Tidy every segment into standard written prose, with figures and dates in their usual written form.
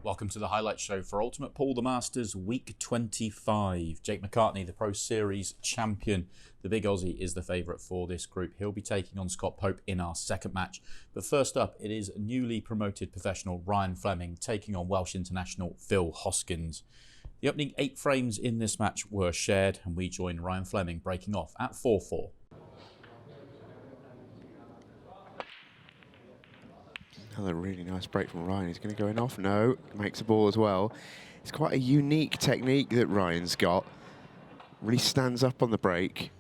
Welcome to the highlight show for Ultimate Pool, the Masters, week 25. Jake McCartney, the Pro Series champion. The big Aussie is the favourite for this group. He'll be taking on Scott Pope in our second match. But first up, it is newly promoted professional Ryan Fleming taking on Welsh international Phil Hoskins. The opening 8 frames in this match were shared, and we join Ryan Fleming breaking off at 4-4. Another really nice break from Ryan. He's going to go in off. No, makes a ball as well. It's quite a unique technique that Ryan's got. Really stands up on the break.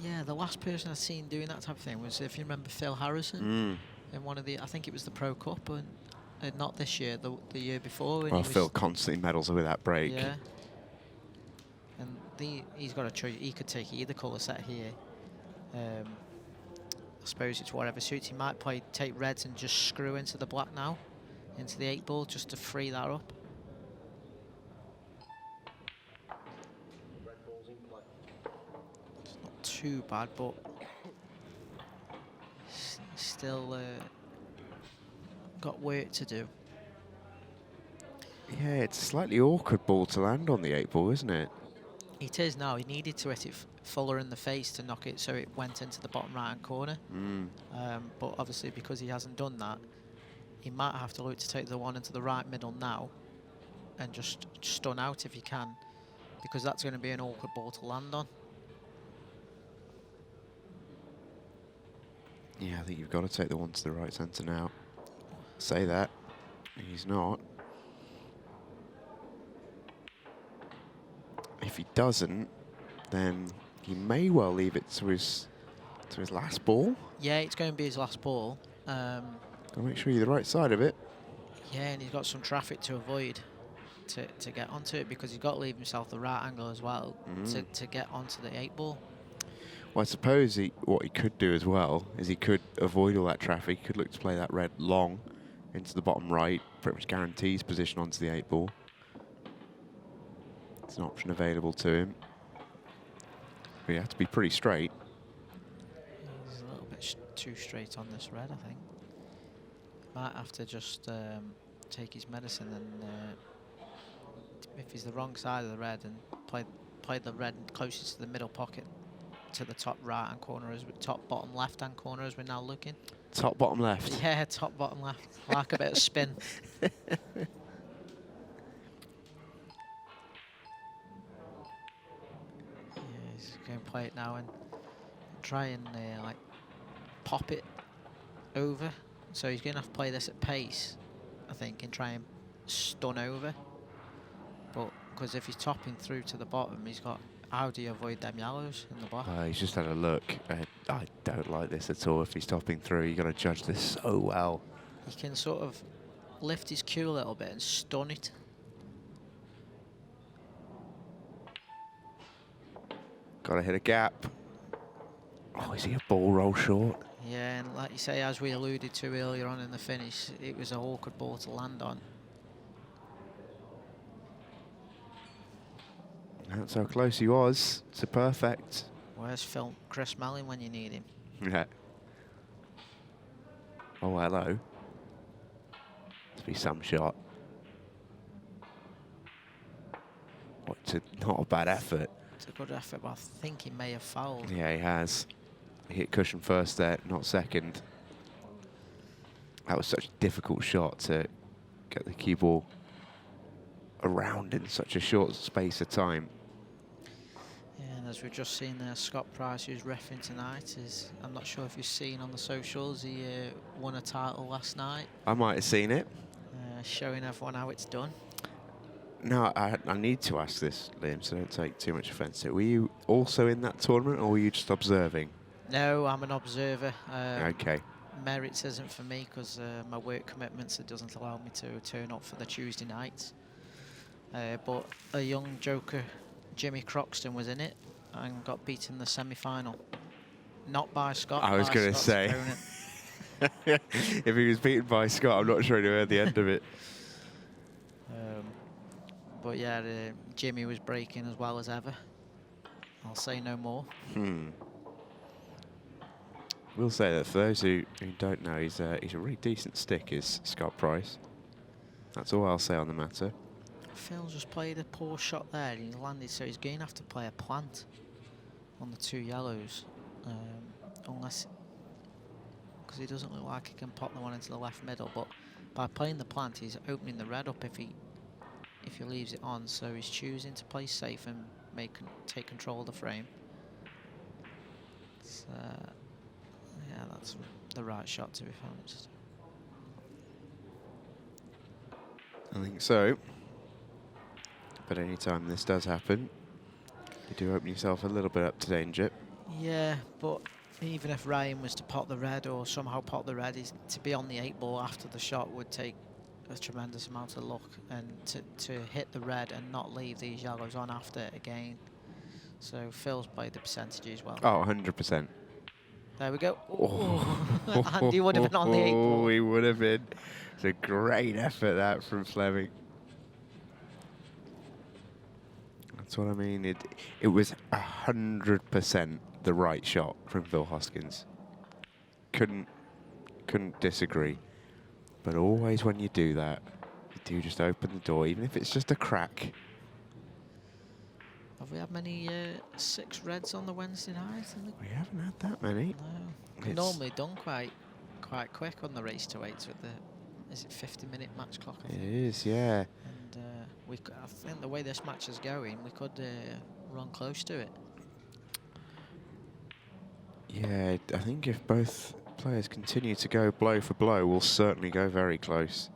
Yeah, the last person I've seen doing that type of thing was, if you remember, Phil Harrison in one of the, I think it was the Pro Cup, and not this year, the year before. Well, Phil constantly meddles with that break. Yeah. And he's got a choice. He could take either colour set here. I suppose it's whatever suits. He might take reds and just screw into the black now, into the 8 ball, just to free that up. It's not too bad, but still got work to do. Yeah, it's a slightly awkward ball to land on the 8 ball, isn't it? It is now. He needed to hit it fuller in the face to knock it so it went into the bottom right-hand corner. But obviously, because he hasn't done that, he might have to look to take the one into the right middle now and just stun out if he can, because that's going to be an awkward ball to land on. Yeah, I think you've got to take the one to the right centre now. Say that. He's not. If he doesn't, then he may well leave it to his last ball. Yeah, it's going to be his last ball. Got to make sure you're the right side of it. Yeah, and he's got some traffic to avoid to get onto it, because he's got to leave himself the right angle as well to get onto the 8 ball. Well, I suppose what he could do as well is he could avoid all that traffic. He could look to play that red long into the bottom right, pretty much guarantees position onto the 8 ball. It's an option available to him. But you have to be pretty straight. He's a little bit too straight on this red, I think. Might have to just take his medicine and if he's the wrong side of the red, and play the red closest to the middle pocket, to the top right-hand corner, top bottom left-hand corner as we're now looking. Top bottom left. Yeah, top bottom left. Like a bit of spin. He's going to play it now and try and like pop it over. So he's going to have to play this at pace, I think, and try and stun over. But because if he's topping through to the bottom, he's got, how do you avoid them yellows in the black? He's just had a look. I don't like this at all. If he's topping through, you've got to judge this so well. He can sort of lift his cue a little bit and stun it. Got to hit a gap. Oh, is he a ball roll short? Yeah, and like you say, as we alluded to earlier on in the finish, it was an awkward ball to land on. That's how close he was to perfect. Where's Chris Mellon when you need him? Yeah. Oh, hello. Must be some shot. Not a bad effort. It's a good effort, but I think he may have fouled. Yeah, he has. He hit cushion first there, not second. That was such a difficult shot to get the cue ball around in such a short space of time. Yeah, and as we've just seen there, Scott Price, who's refereeing tonight, I'm not sure if you've seen on the socials, he won a title last night. I might have seen it. Showing everyone how it's done. No, I need to ask this, Liam, so don't take too much offence to it. Were you also in that tournament, or were you just observing? No, I'm an observer. Okay. Merits isn't for me because my work commitments, it doesn't allow me to turn up for the Tuesday nights. But a young joker, Jimmy Croxton, was in it and got beaten in the semi-final. Not by Scott. I was going to say, if he was beaten by Scott, I'm not sure he'd heard the end of it. But yeah, Jimmy was breaking as well as ever. I'll say no more. We'll say that for those who don't know, he's a really decent stick, is Scott Price. That's all I'll say on the matter. Phil's just played a poor shot there and he landed, so he's going to have to play a plant on the 2 yellows. Unless, because he doesn't look like he can pop the one into the left middle, but by playing the plant he's opening the red up if he leaves it on, so he's choosing to play safe and take control of the frame. Yeah, that's the right shot, to be honest. I think so. But any time this does happen, you do open yourself a little bit up to danger. Yeah, but even if Ryan was to pot the red or somehow pot the red, to be on the 8 ball after the shot would take a tremendous amount of luck, and to hit the red and not leave these yellows on after again. So Phil's played the percentages well. Oh, 100%. There we go. Oh. And he would have been on the 8 ball. He would have been. It's a great effort that from Fleming. That's what I mean. It was 100% the right shot from Phil Hoskins. Couldn't disagree. But always when you do that, you do just open the door, even if it's just a crack. Have we had many 6 reds on the Wednesday night? We haven't had that many. No. It's normally done quite quick on the race to 8 with the, is it 50-minute match clock? I think. It is, yeah. And I think the way this match is going, we could run close to it. Yeah, I think if both players continue to go blow for blow, we'll certainly go very close.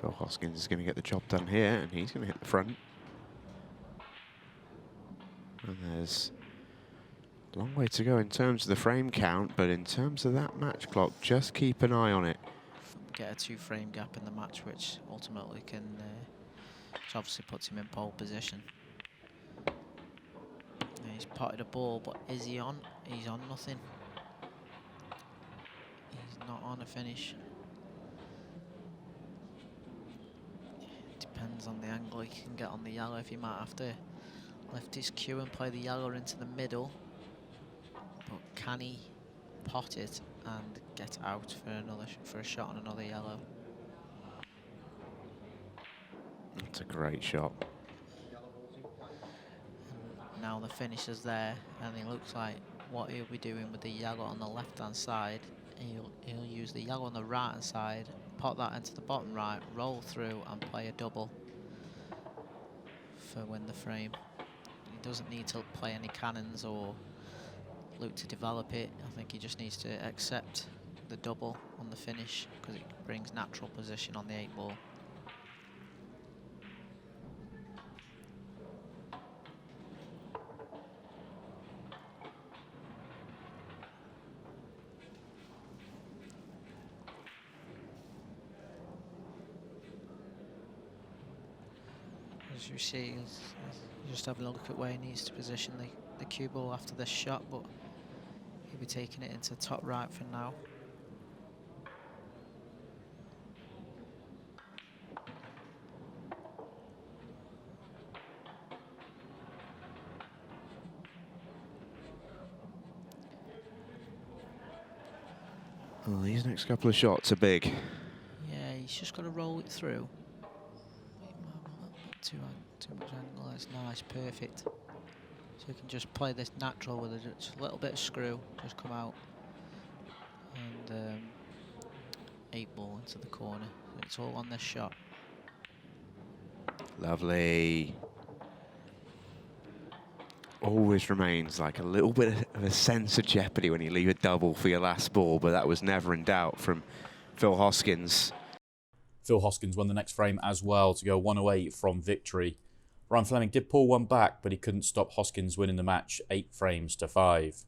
Phil Hoskins is going to get the job done here, and he's going to hit the front. And there's a long way to go in terms of the frame count, but in terms of that match clock, just keep an eye on it. Get a 2-frame gap in the match, which ultimately can, which obviously puts him in pole position. He's potted a ball, but is he on? He's on nothing. He's not on a finish. Depends on the angle he can get on the yellow. If he might have to lift his cue and play the yellow into the middle. But can he pot it and get out for a shot on another yellow? That's a great shot. And now the finish is there, and it looks like what he'll be doing with the yellow on the left-hand side. He'll use the yellow on the right-hand side, pot that into the bottom right, roll through and play a double for win the frame. He doesn't need to play any cannons or look to develop it. I think he just needs to accept the double on the finish because it brings natural position on the 8 ball. As you see, he's just having a look at where he needs to position the cue ball after this shot, but he'll be taking it into top right for now. Well, these next couple of shots are big. Yeah, he's just got to roll it through. Too much angle. That's nice, perfect. So you can just play this natural with just a little bit of screw, just come out and 8 ball into the corner. It's all on this shot. Lovely. Always remains like a little bit of a sense of jeopardy when you leave a double for your last ball, but that was never in doubt from Phil Hoskins. Phil Hoskins won the next frame as well to go 108 from victory. Ryan Fleming did pull one back, but he couldn't stop Hoskins winning the match 8 frames to 5.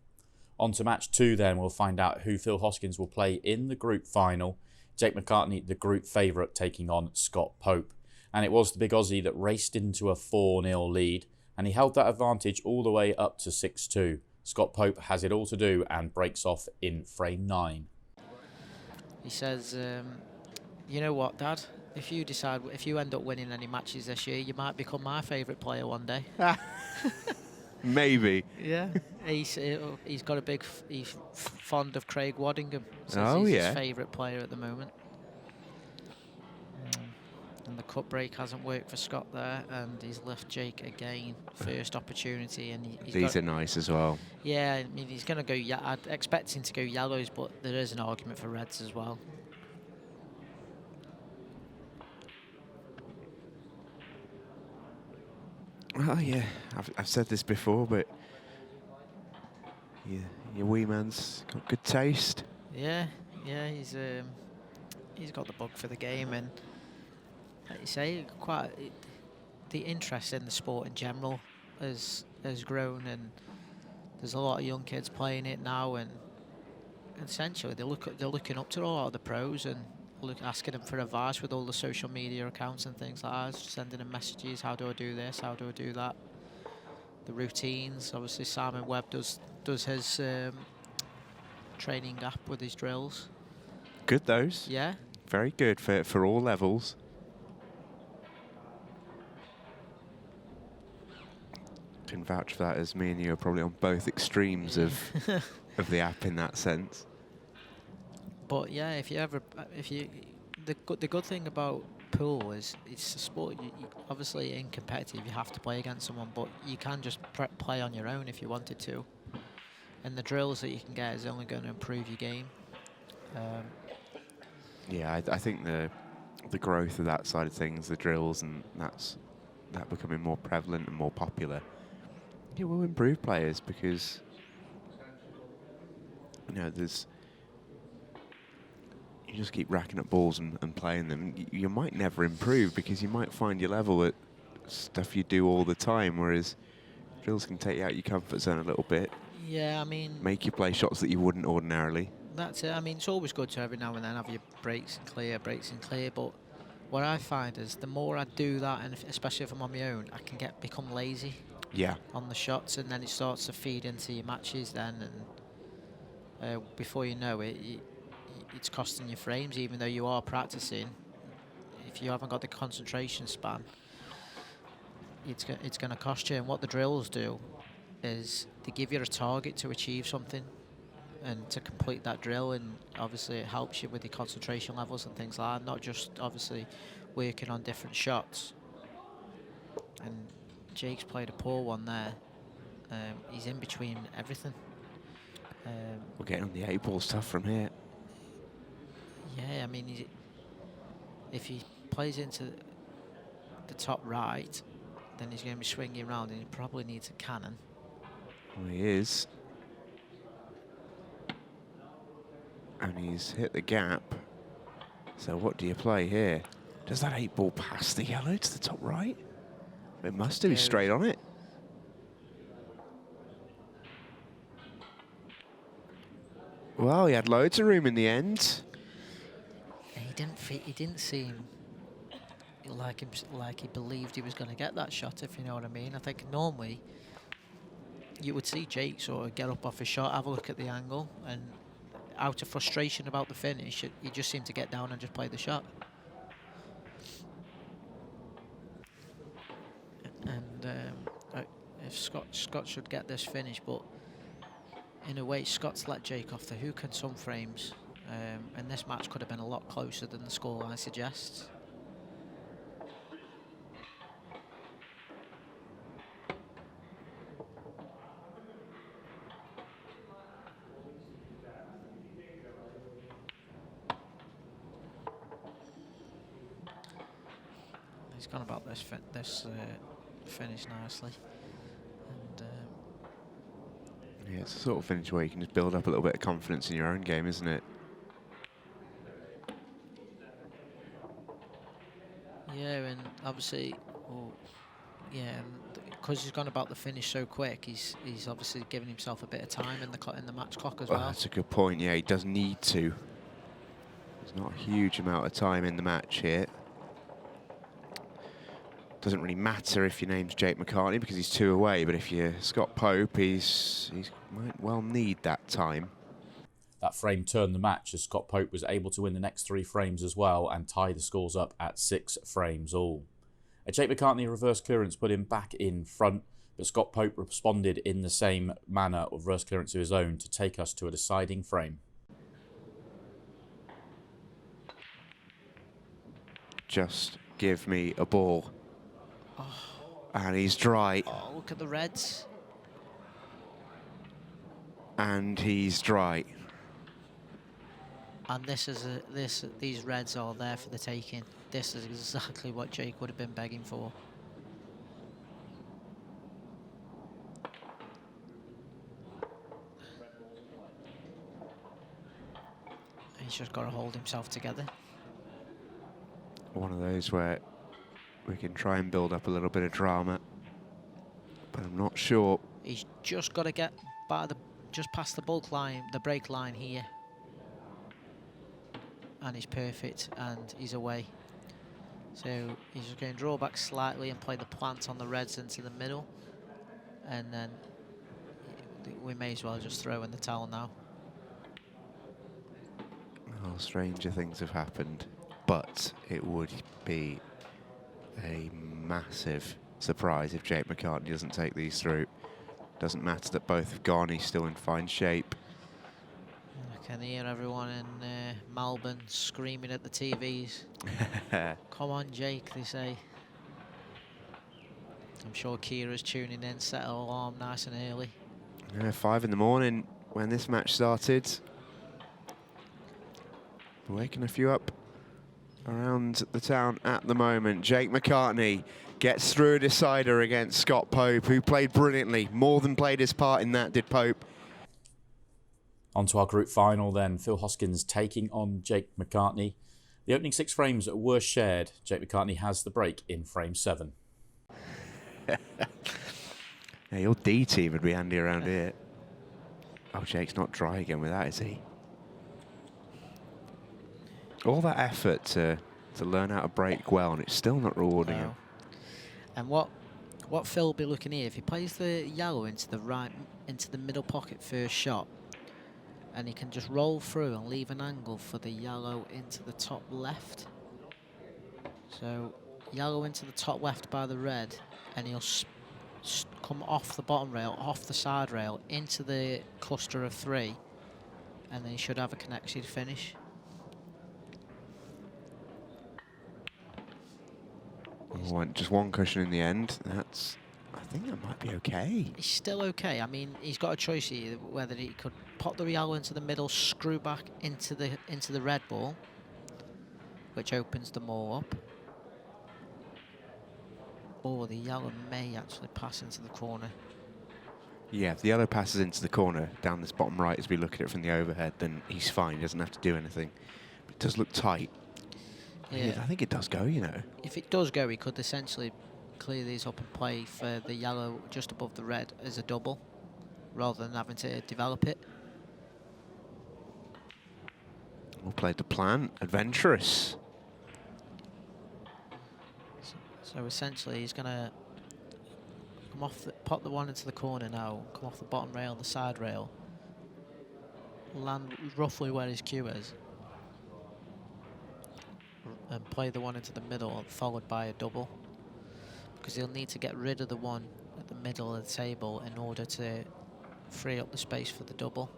On to match 2 then, we'll find out who Phil Hoskins will play in the group final. Jake McCartney, the group favourite, taking on Scott Pope. And it was the big Aussie that raced into a 4-0 lead, and he held that advantage all the way up to 6-2. Scott Pope has it all to do and breaks off in frame 9. He says You know what, Dad? If you end up winning any matches this year, you might become my favourite player one day. Maybe. Yeah. He's got a big. He's fond of Craig Waddingham. Says Oh, he's yeah. his favourite player at the moment. And the cut break hasn't worked for Scott there, and he's left Jake again. First opportunity, and These are nice as well. Yeah, I mean he's going to go. Yeah, I'd expect him to go yellows, but there is an argument for reds as well. Oh yeah, I've said this before, but yeah, your wee man's got good taste. Yeah, he's got the bug for the game, and like you say, the interest in the sport in general has grown, and there's a lot of young kids playing it now, and essentially they're looking up to a lot of the pros and asking them for advice with all the social media accounts and things like that, sending them messages, how do I do this, how do I do that, the routines. Obviously Simon Webb does his training app with his drills. Good those. Yeah. Very good for all levels. Can vouch for that, as me and you are probably on both extremes of the app in that sense. But yeah, the good thing about pool is it's a sport. You obviously in competitive you have to play against someone, but you can just play on your own if you wanted to. And the drills that you can get is only going to improve your game. Yeah, I think the growth of that side of things, the drills, and that becoming more prevalent and more popular, it will improve players, because you just keep racking up balls and playing them. You might never improve, because you might find your level at stuff you do all the time, whereas drills can take you out your comfort zone a little bit. Yeah, I mean, make you play shots that you wouldn't ordinarily. That's it. I mean, it's always good to every now and then have your breaks and clear, but what I find is the more I do that, and especially if I'm on my own, I can become lazy. Yeah. On the shots, and then it starts to feed into your matches then, and before you know it, it's costing you frames, even though you are practicing. If you haven't got the concentration span, it's going to cost you. And what the drills do is they give you a target to achieve something and to complete that drill, and obviously it helps you with your concentration levels and things like that, not just obviously working on different shots. And Jake's played a poor one there. He's in between everything. We're getting on the 8-ball stuff from here. Yeah, I mean, if he plays into the top right, then he's going to be swinging around, and he probably needs a cannon. Well, he is. And he's hit the gap. So what do you play here? Does that 8-ball pass the yellow to the top right? It must do. He's straight on it. Well, he had loads of room in the end. He didn't seem like he believed he was going to get that shot, if you know what I mean. I think normally you would see Jake sort of get up off his shot, have a look at the angle, and out of frustration about the finish, he just seemed to get down and just play the shot. And if Scott should get this finish, but in a way Scott's let Jake off the hook in some frames, and this match could have been a lot closer than the scoreline suggests. He's gone about this finish nicely, and yeah, it's a sort of finish where you can just build up a little bit of confidence in your own game, isn't it? Yeah, and obviously, because he's gone about the finish so quick, he's obviously given himself a bit of time in the match clock as well. That's a good point. Yeah, he does need to. There's not a huge amount of time in the match here. Doesn't really matter if your name's Jake McCartney, because he's 2 away, but if you're Scott Pope, he might well need that time. That frame turned the match as Scott Pope was able to win the next 3 frames as well and tie the scores up at 6 frames all. A Jake McCartney reverse clearance put him back in front, but Scott Pope responded in the same manner of reverse clearance of his own to take us to a deciding frame. Just give me a ball. Oh. And he's dry. Oh, look at the reds. And he's dry. And these reds are there for the taking. This is exactly what Jake would have been begging for. He's just got to hold himself together. One of those where we can try and build up a little bit of drama, but I'm not sure. He's just got to get by just past the bulk line, the break line here. And he's perfect, and he's away. So he's just going to draw back slightly and play the plant on the reds into the middle. And then we may as well just throw in the towel now. Oh, stranger things have happened, but it would be a massive surprise if Jake McCartney doesn't take these through. Doesn't matter that both have gone, he's still in fine shape. I can hear everyone in Melbourne screaming at the TVs. Come on, Jake, they say. I'm sure Kira's tuning in, set an alarm nice and early. Yeah, 5 in the morning when this match started. Waking a few up around the town at the moment. Jake McCartney gets through a decider against Scott Pope, who played brilliantly. More than played his part in that, did Pope. On to our group final then. Phil Hoskins taking on Jake McCartney. The opening 6 frames were shared. Jake McCartney has the break in frame 7. Yeah, your D team would be handy around here. Oh, Jake's not dry again with that, is he? All that effort to learn how to break well, and it's still not rewarding him. And what Phil will be looking here, if he plays the yellow into the middle pocket first shot, and he can just roll through and leave an angle for the yellow into the top left. So yellow into the top left by the red, and he'll come off the bottom rail, off the side rail, into the cluster of 3, and then he should have a connected finish. Just one cushion in the end. I think that might be okay. He's still okay. I mean, he's got a choice here whether he could pop the yellow into the middle, screw back into the red ball, which opens them all up, or the yellow may actually pass into the corner. Yeah, if the yellow passes into the corner down this bottom right as we look at it from the overhead, then he's fine. He doesn't have to do anything. But it does look tight. Yeah, I think it does go, you know. If it does go, he could essentially clear these up and play for the yellow just above the red as a double, rather than having to develop it. Well played the plan. Adventurous. So essentially, he's going to come off, pop the one into the corner now, come off the bottom rail, the side rail, land roughly where his cue is, and play the one into the middle, followed by a double, because he'll need to get rid of the one at the middle of the table in order to free up the space for the double.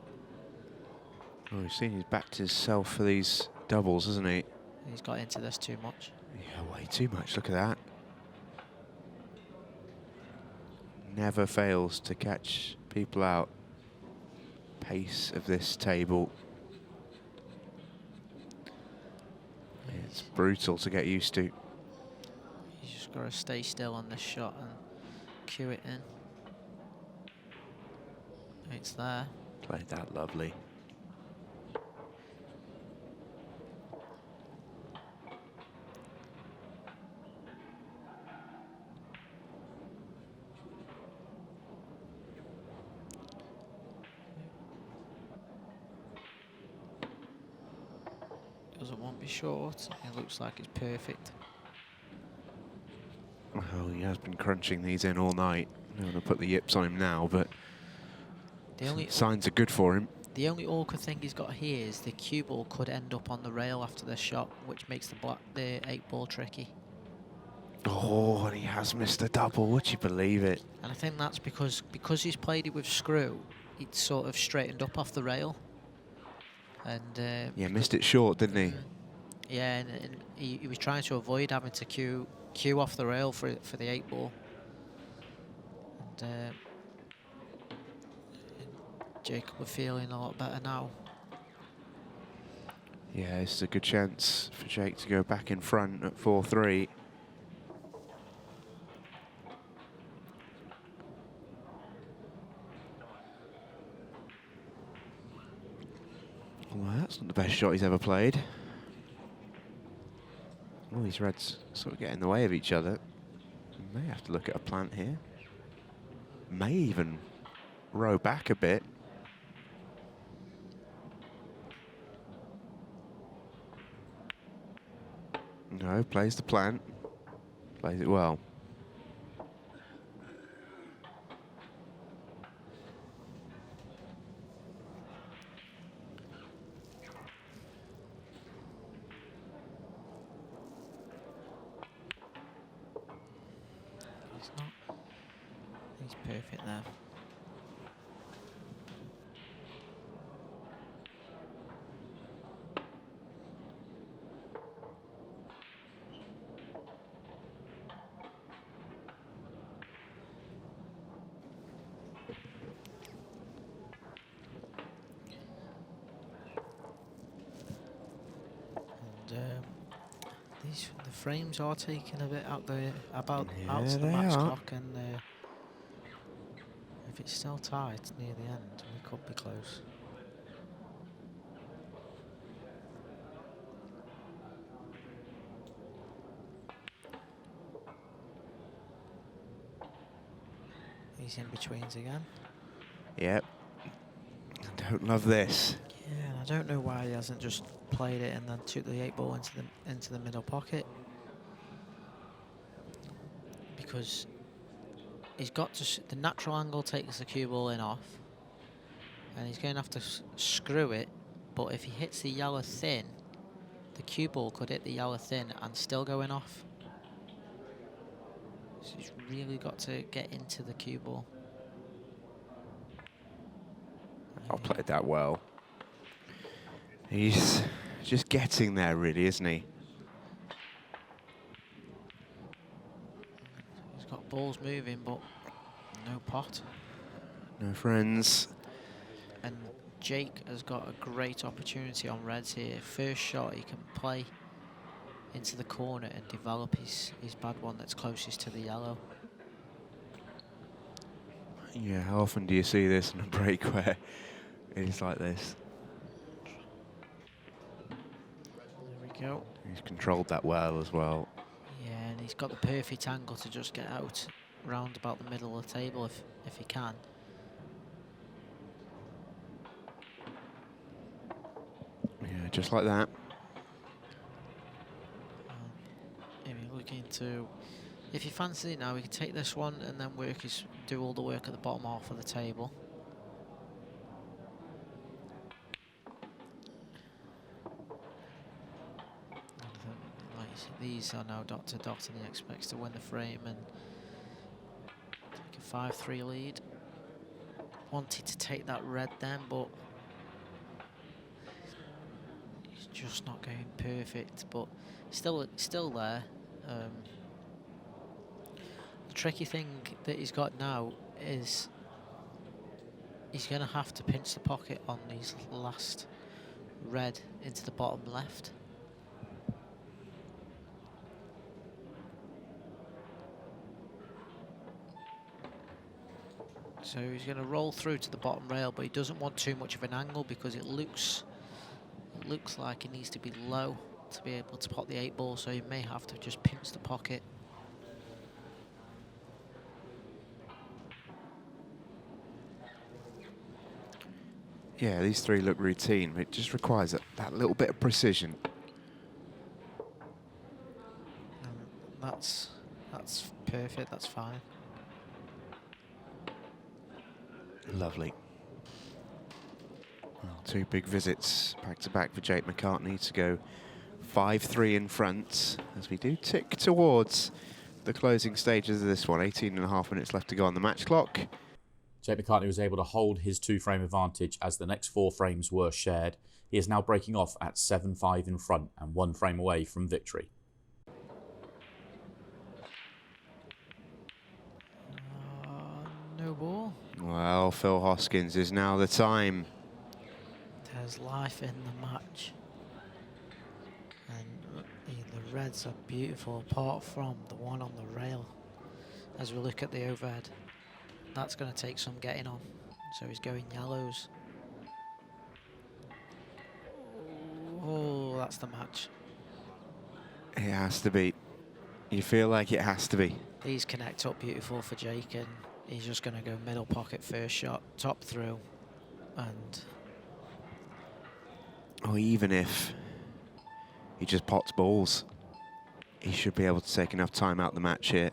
Oh, we've seen he's backed himself for these doubles, hasn't he? He's got into this too much. Yeah, way too much. Look at that. Never fails to catch people out. Pace of this table. It's brutal to get used to. He's just got to stay still on this shot and cue it in. It's there. Played that lovely. Doesn't want to be short. It looks like it's perfect. Well, he has been crunching these in all night. I'm going to put the yips on him now, but The only signs are good for him. The only awkward thing he's got here is the cue ball could end up on the rail after the shot, which makes the 8-ball tricky. Oh, and he has missed a double. Would you believe it? And I think that's because he's played it with screw, it's sort of straightened up off the rail. And Yeah, missed it short, didn't he? Yeah, and he was trying to avoid having to cue off the rail for the 8-ball. And Jacob was feeling a lot better now. Yeah, it's a good chance for Jake to go back in front at 4-3. Well, that's not the best shot he's ever played. All these reds sort of get in the way of each other. May have to look at a plant here. May even row back a bit. No, plays the plant. Plays it well. He's perfect there. And the frames are taking a bit out to the match clock, and if it's still tight near the end, we could be close. He's in betweens again. Yep. I don't love this. Yeah, and I don't know why he hasn't just played it and then took the 8-ball into the middle pocket. Because he's got to the natural angle takes the cue ball in off, and he's going to have to screw it. But if he hits the yellow thin, the cue ball could hit the yellow thin and still going off. So he's really got to get into the cue ball. I'll play that well. He's just getting there, really, isn't he? He's got balls moving, but no pot. No friends. And Jake has got a great opportunity on reds here. First shot, he can play into the corner and develop his bad one that's closest to the yellow. Yeah, how often do you see this in a break where it's like this? There we go. He's controlled that well as well. Yeah, and he's got the perfect angle to just get out round about the middle of the table if he can. Yeah, just like that. If you're looking to, if you fancy it now, we can take this one and then do all the work at the bottom half of the table. These are now dot to dot, and he expects to win the frame and take a 5-3 lead. Wanted to take that red then, but he's just not going perfect. But still there. The tricky thing that he's got now is he's going to have to pinch the pocket on these last red into the bottom left. So he's going to roll through to the bottom rail, but he doesn't want too much of an angle because it looks like he needs to be low to be able to pot the 8-ball, so he may have to just pinch the pocket. Yeah, these three look routine, but it just requires that little bit of precision. That's perfect, that's fine. Well, 2 big visits back to back for Jake McCartney to go 5-3 in front as we do tick towards the closing stages of this one. 18.5 minutes left to go on the match clock. Jake McCartney was able to hold his 2-frame advantage as the next 4 frames were shared. He is now breaking off at 7-5 in front and 1 frame away from victory. No ball. Well, Phil Hoskins is now the time. There's life in the match. And the reds are beautiful, apart from the one on the rail. As we look at the overhead, that's going to take some getting on. So he's going yellows. Oh, that's the match. It has to be. You feel like it has to be. These connect up beautiful for Jake, and he's just going to go middle pocket first shot, top through, and... Or even if he just pots balls, he should be able to take enough time out the match here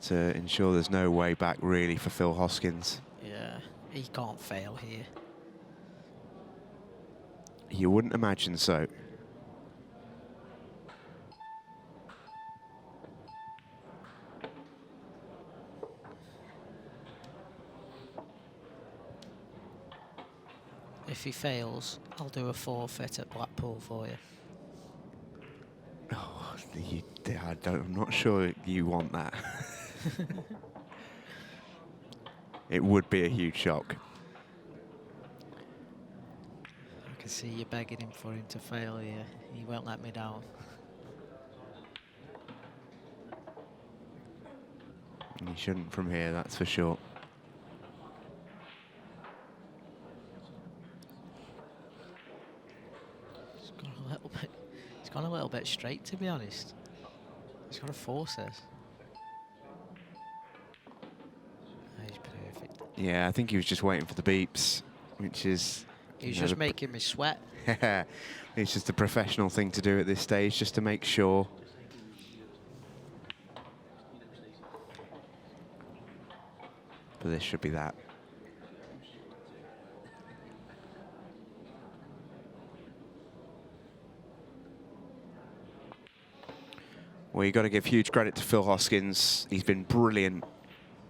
to ensure there's no way back really for Phil Hoskins. Yeah, he can't fail here. You wouldn't imagine so. If he fails, I'll do a forfeit at Blackpool for you. Oh, I'm not sure you want that. It would be a huge shock. I can see you begging him for him to fail here. He won't let me down. You shouldn't from here, that's for sure. It's gone a little bit straight, to be honest. He's got to force this. Oh, he's perfect. Yeah, I think he was just waiting for the beeps, which is... He's just making me sweat. It's just a professional thing to do at this stage, just to make sure. But this should be that. Well, you've got to give huge credit to Phil Hoskins. He's been brilliant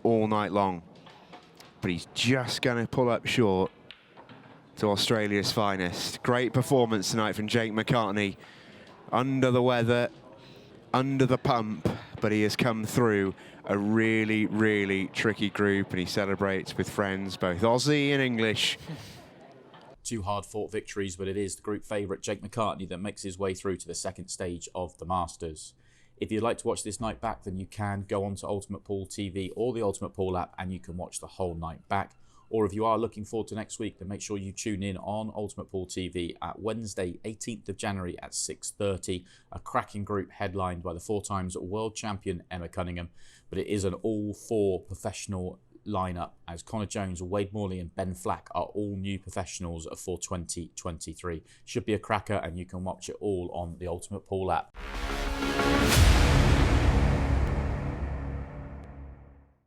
all night long. But he's just going to pull up short to Australia's finest. Great performance tonight from Jake McCartney. Under the weather, under the pump, but he has come through a really, really tricky group, and he celebrates with friends, both Aussie and English. 2 hard-fought victories, but it is the group favourite Jake McCartney that makes his way through to the second stage of the Masters. If you'd like to watch this night back, then you can go on to Ultimate Pool TV or the Ultimate Pool app, and you can watch the whole night back. Or if you are looking forward to next week, then make sure you tune in on Ultimate Pool TV at Wednesday, 18th of January at 6:30. A cracking group headlined by the 4-times world champion Emma Cunningham. But it is an all-4 professional lineup, as Connor Jones, Wade Morley and Ben Flack are all new professionals for 2023. Should be a cracker, and you can watch it all on the Ultimate Pool app.